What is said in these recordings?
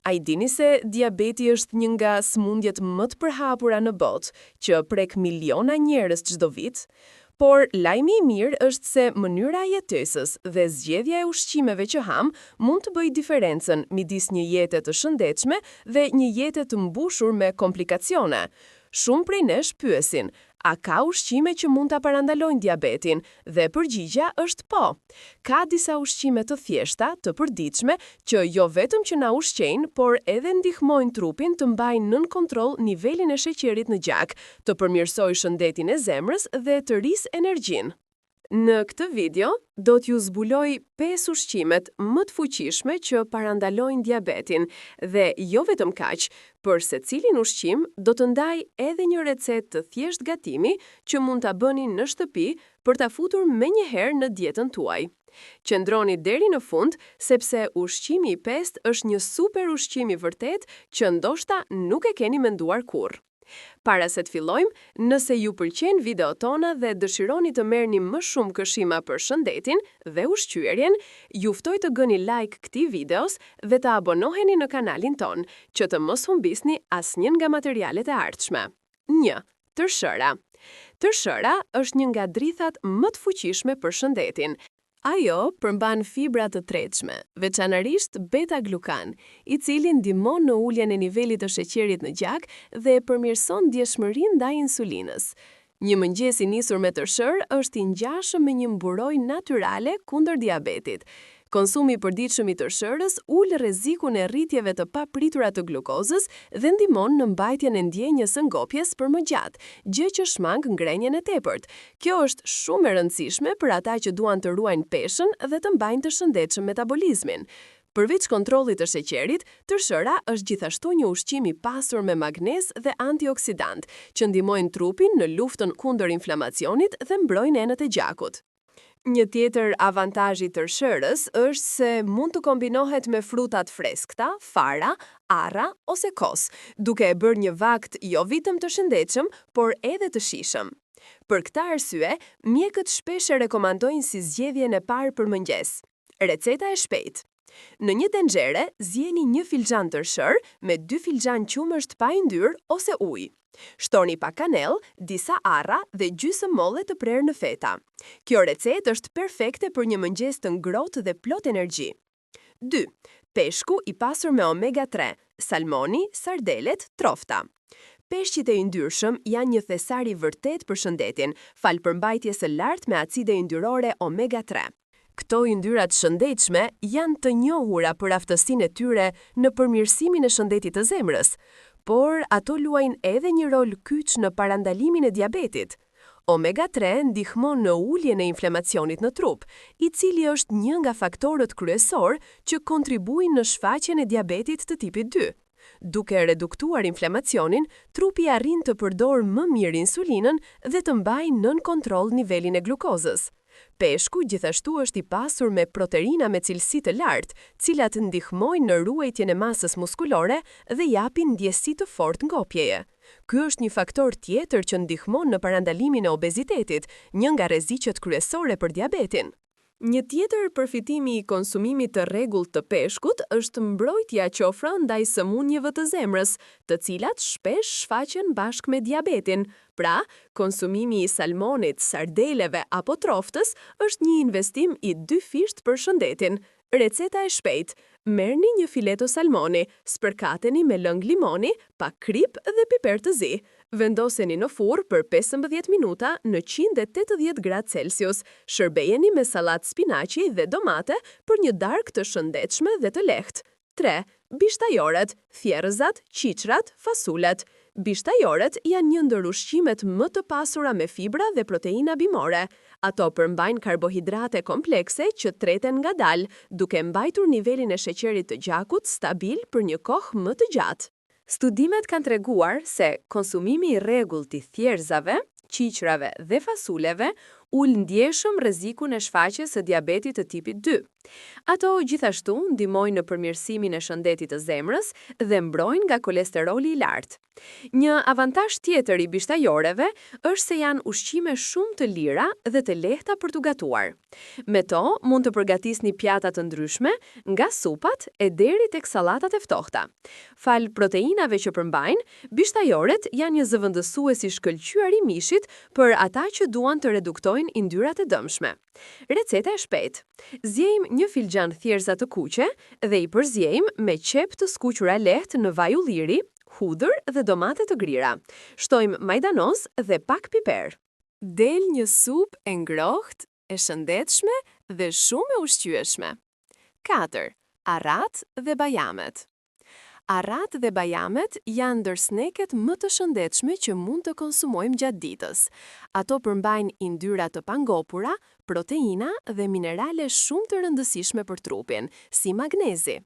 A i dini se diabeti është një nga sëmundjet më të përhapura në botë, që prek miliona njerëz çdo vit? Por lajmi i mirë është se mënyra e jetesës dhe zgjedhja e ushqimeve që ham mund të bëjë diferencën midis një jete të shëndetshme dhe një jete të mbushur me komplikacione. Shumë prej nesh pyesin, a ka ushqime që mund ta parandalojnë diabetin? Dhe përgjigjja është po. Ka disa ushqime të thjeshta, të përditshme, që jo vetëm që na ushqejnë, por edhe ndihmojnë trupin të mbajë nën kontroll nivelin e sheqerit në gjak, të përmirësojë shëndetin e zemrës dhe të rrisë energjinë. Në këtë video, do t'ju zbuloj 5 ushqimet më të fuqishme që parandalojnë diabetin dhe jo vetëm kaq, për secilin ushqim do të ndaj edhe një recetë të thjesht gatimi që mund ta bëni në shtëpi për ta futur menjëherë në dietën tuaj. Qëndroni deri në fund sepse ushqimi i pestë është një super ushqim i vërtet që ndoshta nuk e keni menduar kurrë. Para se të fillojmë, nëse ju pëlqen video tona dhe dëshironi të merrni më shumë këshilla për shëndetin dhe ushqyerjen, ju ftoj të gëni like këtij videos dhe të abonoheni në kanalin ton, që të mos humbisni asnjë nga materialet e ardhshme. 1. Tërshëra. Tërshëra është një nga drithat më të fuqishme për shëndetin. Ajo përmban fibra të tretshme, veçanërisht beta-glukan, i cili ndihmon në uljen e nivelit të sheqerit në gjak dhe përmirëson ndjeshmërinë ndaj insulinës. Një mëngjes i nisur me tërshërë është i ngjashëm me një mburojë natyrale kundër diabetit. Konsumi i përditshëm i tërshërës ul rrezikun e rritjeve të papritura të glukozës dhe ndihmon në mbajtjen e ndjenjës së ngopjes për më gjatë, gjë që shmang ngrenjen e tepërt. Kjo është shumë e rëndësishme për ata që duan të ruajnë peshën dhe të mbajnë të shëndetshëm metabolizmin. Përveç kontrollit të sheqerit, tërshëra është gjithashtu një ushqim i pasur me magnez dhe antioksidant, që ndihmojnë trupin në luftën kundër inflamacionit dhe mbrojnë enët e gjakut. Një tjetër avantazh i tërshërës është se mund të kombinohet me frutat freskëta, fara, arra ose kos, duke e bërë një vakt jo vetëm të shëndetshëm, por edhe të shijshëm. Për këtë arsye, mjekët shpesh e rekomandojnë si zgjedhjen e parë për mëngjes. Receta e shpejtë. Në një tenxhere, zjeni 1 filxhan tërshërë me 2 filxhan qumësht pa i ndyrë ose ujë. Shtoni pak kanellë, disa arra dhe gjysmë molle të prerë në feta. Kjo recetë është perfekte për një mëngjes të ngrohtë dhe plot energji. 2. Peshku i pasur me omega 3, salmoni, sardelet, trofta. Peshqit e yndyrshëm janë një thesar i vërtet për shëndetin, fal përmbajtjes së lartë me acide yndyrore omega 3. Këto yndyrat shëndetshme janë të njohura për aftësinë e tyre në përmirësimin e shëndetit të zemrës, por ato luajnë edhe një rol kyç në parandalimin e diabetit. Omega 3 ndihmon në uljen e inflamacionit në trup, i cili është një nga faktorët kryesor që kontribuojnë në shfaqjen e diabetit të tipit 2. Duke reduktuar inflamacionin, trupi arrin të përdorë më mirë insulinën dhe të mbajë nën kontroll nivelin e glukozës. Peshku gjithashtu është i pasur me proteina me cilësi të lartë, cilat ndihmojnë në ruajtjen e masës muskulore dhe japin ndjesi të fortë ngopjeje. Ky është një faktor tjetër që ndihmon në parandalimin e obezitetit, një nga rreziqet kryesore për diabetin. Një tjetër përfitimi i konsumimit të rregullt të peshkut është mbrojtja që ofron ndaj sëmundjeve të zemrës, të cilat shpesh shfaqen bashkë me diabetin. Pra, konsumimi i salmonit, sardeleve apo troftës është një investim i dyfisht për shëndetin. Receta e shpejtë. Merrni një fileto salmoni, spërkateni me lëng limoni, pak krip dhe piper të zi. Vendoseni në furrë për 15 minuta në 180 gradë Celsius. Shërbejeni me sallatë spinaqi dhe domate për një darkë të shëndetshme dhe të lehtë. 3. Bishtajoret, thjerrëzat, qiqrat, fasulet. Bishtajoret janë një ndër ushqimet më të pasura me fibra dhe proteina bimore. Ato përmbajnë karbohidrate komplekse që treten ngadalë, duke mbajtur nivelin e sheqerit të gjakut stabil për një kohë më të gjatë. Studimet kanë treguar se konsumimi i rregullt i thjerrzave, qiqrave dhe fasuleve ul ndjeshëm rrezikun e shfaqjes së diabetit të tipit 2. Ato gjithashtu ndihmojnë në përmirësimin e shëndetit të zemrës dhe mbrojnë nga kolesteroli i lartë. Një avantazh tjetër i bishtajoreve është se janë ushqime shumë të lira dhe të lehta për t'u gatuar. Me to, mund të përgatisni pjata të ndryshme, nga supat e deri tek sallatat e ftohta. Fal proteinave që përmbajnë, bishtajoret janë një zëvendësues i shkëlqyer i mishit për ata që duan të reduktojnë yndyrat e dëmshme. Receta e shpejtë. Zjejmë një filxhan thjerza të kuqe dhe i përziejmë me qep të skuqura lehtë në vaj ulliri, hudhër dhe domate të grira. Shtojmë majdanoz dhe pak piper. Del një supë e ngrohtë, e shëndetshme dhe shumë e ushqyeshme. 4. Arrat dhe bajamet. Arrat dhe bajamet janë ndër sneket më të shëndetshme që mund të konsumojmë gjatë ditës. Ato përmbajnë yndyra të pangopura, proteina dhe minerale shumë të rëndësishme për trupin, si magnezi.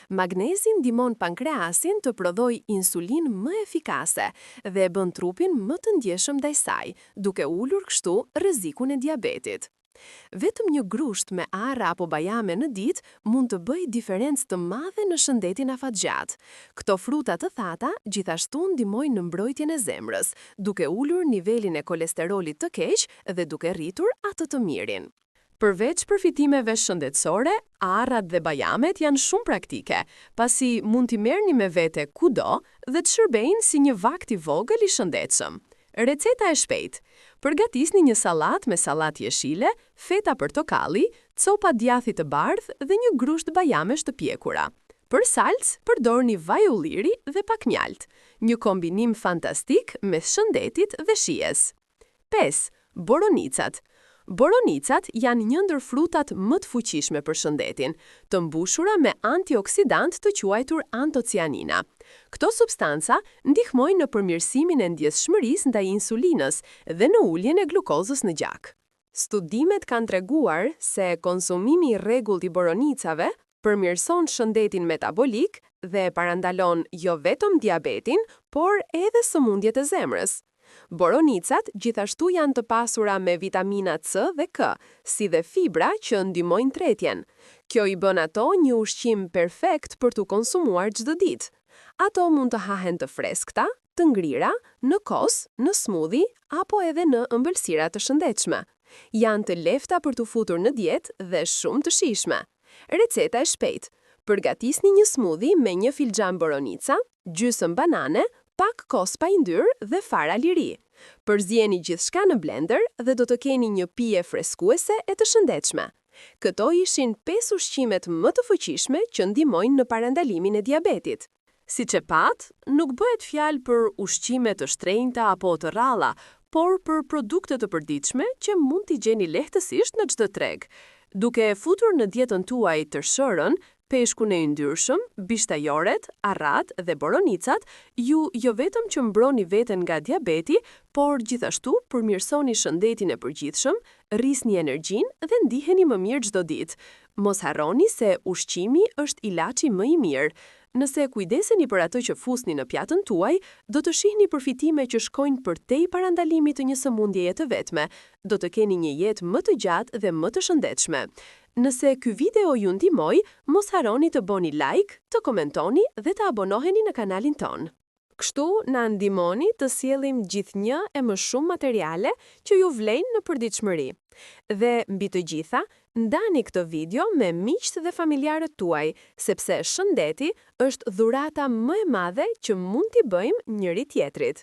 Magnezi ndihmon pankreasin të prodhojë insulin më efikase dhe e bën trupin më të ndjeshëm ndaj saj, duke ulur kështu rrezikun e diabetit. Vetëm një grusht me arra apo bajame në ditë mund të bëjë diferencë të madhe në shëndetin afatgjat. Këto fruta të thata gjithashtu ndihmojnë në mbrojtjen e zemrës, duke ulur nivelin e kolesterolit të keq dhe duke rritur atë të mirin. Përveç përfitimeve shëndetësore, arrat dhe bajamet janë shumë praktike, pasi mund t'i merrni me vete kudo dhe të shërbejnë si një vakt i vogël i shëndetshëm. Receta e shpejtë. Përgatisni një sallat me sallat jeshile, feta portokalli, copa djathi të bardhë dhe një grusht bajamesh të pjekura. Për salcë, përdorni vaj ulliri dhe pak mjalt. Një kombinim fantastik me shëndetit dhe shijes. 5. Boronicat. Boronicat janë një ndër frutat më të fuqishme për shëndetin, të mbushura me antioksidant të quajtur antocianina. Këto substanca ndihmojnë në përmirësimin e ndjeshmërisë ndaj insulinës dhe në uljen e glukozës në gjak. Studimet kanë treguar se konsumimi i rregullt i boronicave përmirëson shëndetin metabolik dhe parandalon jo vetëm diabetin, por edhe sëmundjet e zemrës. Boronicat gjithashtu janë të pasura me vitamina C dhe K, si dhe fibra që ndihmojnë tretjen. Kjo i bën ato një ushqim perfekt për t'u konsumuar çdo ditë. Ato mund të hahen të freskëta, të ngrira, në kos, në smoothie apo edhe në ëmbëlsira të shëndetshme. Janë të lehta për t'u futur në dietë dhe shumë të shijshme. Receta e shpejtë. Përgatisni një smoothie me një filxhan boronica, gjysmë banane, pak kos pa yndyr dhe fara liri. Përzieni gjithçka në blender dhe do të keni një pije freskuese e të shëndetshme. Këto ishin 5 ushqimet më të fuqishme që ndihmojnë në parandalimin e diabetit. Siç e pat, nuk bëhet fjalë për ushqime të shtrenjta apo të rralla, por për produkte të përditshme që mund t'i gjeni lehtësisht në çdo treg. Duke e futur në dietën tuaj tërshërën, peshkun e yndyrshëm, bishtajoret, arrat dhe boronicat, ju jo vetëm që mbroni veten nga diabeti, por gjithashtu përmirësoni shëndetin e përgjithshëm, rrisni energjinë dhe ndiheni më mirë çdo ditë. Mos harroni se ushqimi është ilaçi më i mirë. Nëse kujdeseni për ato që fusni në pjatën tuaj, do të shihni përfitime që shkojnë përtej parandalimit të një sëmundjeje të vetme. Do të keni një jetë më të gjatë dhe më të shëndetshme. Nëse ky video ju ndihmoi, mos harroni të bëni like, të komentoni dhe të abonoheni në kanalin ton. Kështu na ndihmoni të sjellim gjithnjë e më shumë materiale që ju vlejnë në përditshmëri. Dhe mbi të gjitha, ndani këtë video me miqt dhe familjarët tuaj, sepse shëndeti është dhurata më e madhe që mund t'i bëjmë njëri tjetrit.